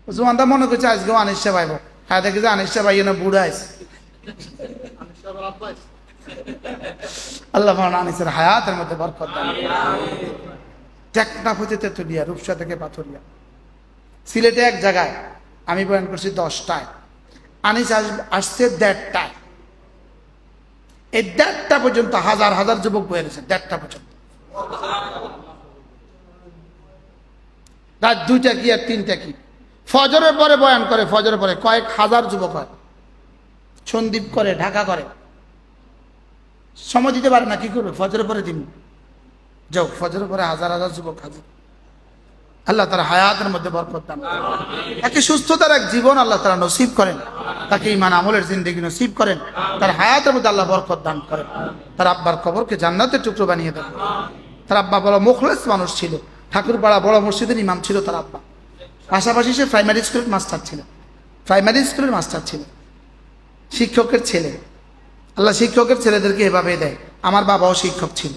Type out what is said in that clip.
জোয়ানটা মনে করছে আজকেও আনিসা পাইব, হ্যাঁ দেখে যে আনিসা পাইয়ে না বুড়া আছে। আল্লাহ আনিসের হায়াতের মধ্যে বরকত দান। টেকনাফ হতে তেতুলিয়া, রূপসা থেকে পাথরিয়া, সিলেটে এক জায়গায় আমি বয়ান করছি 10টায়, আনিস আসছে 1:30টায়। এই 1:30টা পর্যন্ত হাজার হাজার যুবক বয়ে রয়েছে, 1:30টা পর্যন্ত। রাত 2টা কি আর 3টা কি, ফজরের পরে বয়ান করে, ফজরের পরে কয়েক হাজার যুবক হয়, সন্দীপ করে, ঢাকা করে, সময় দিতে পারে না, কি করবে? ফজরের পরে দিন যাও, ফজরের পরে হাজার হাজার যুবক হাজির। আল্লাহ তার হায়াতের মধ্যে বরকত দান করেন, তাকে সুস্থতার এক জীবন আল্লাহ তারা নসিব করেন, তাকে ঈমান আমলের জিন্দেগি নসিব করেন, তার হায়াতের মধ্যে আল্লাহ বরকত দান করেন, তার আব্বার কবরকে জান্নাতের টুকরো বানিয়ে দেন। তার আব্বা বড় মুখলেস মানুষ ছিল, ঠাকুরপাড়া বড় মসজিদের ইমাম ছিল তার আব্বা, পাশাপাশি সে প্রাইমারি স্কুলের মাস্টার ছিল, প্রাইমারি স্কুলের মাস্টার ছিল, শিক্ষকের ছেলে। আল্লাহ শিক্ষকের ছেলেদেরকে এভাবে দেয়। আমার বাবাও শিক্ষক ছিল।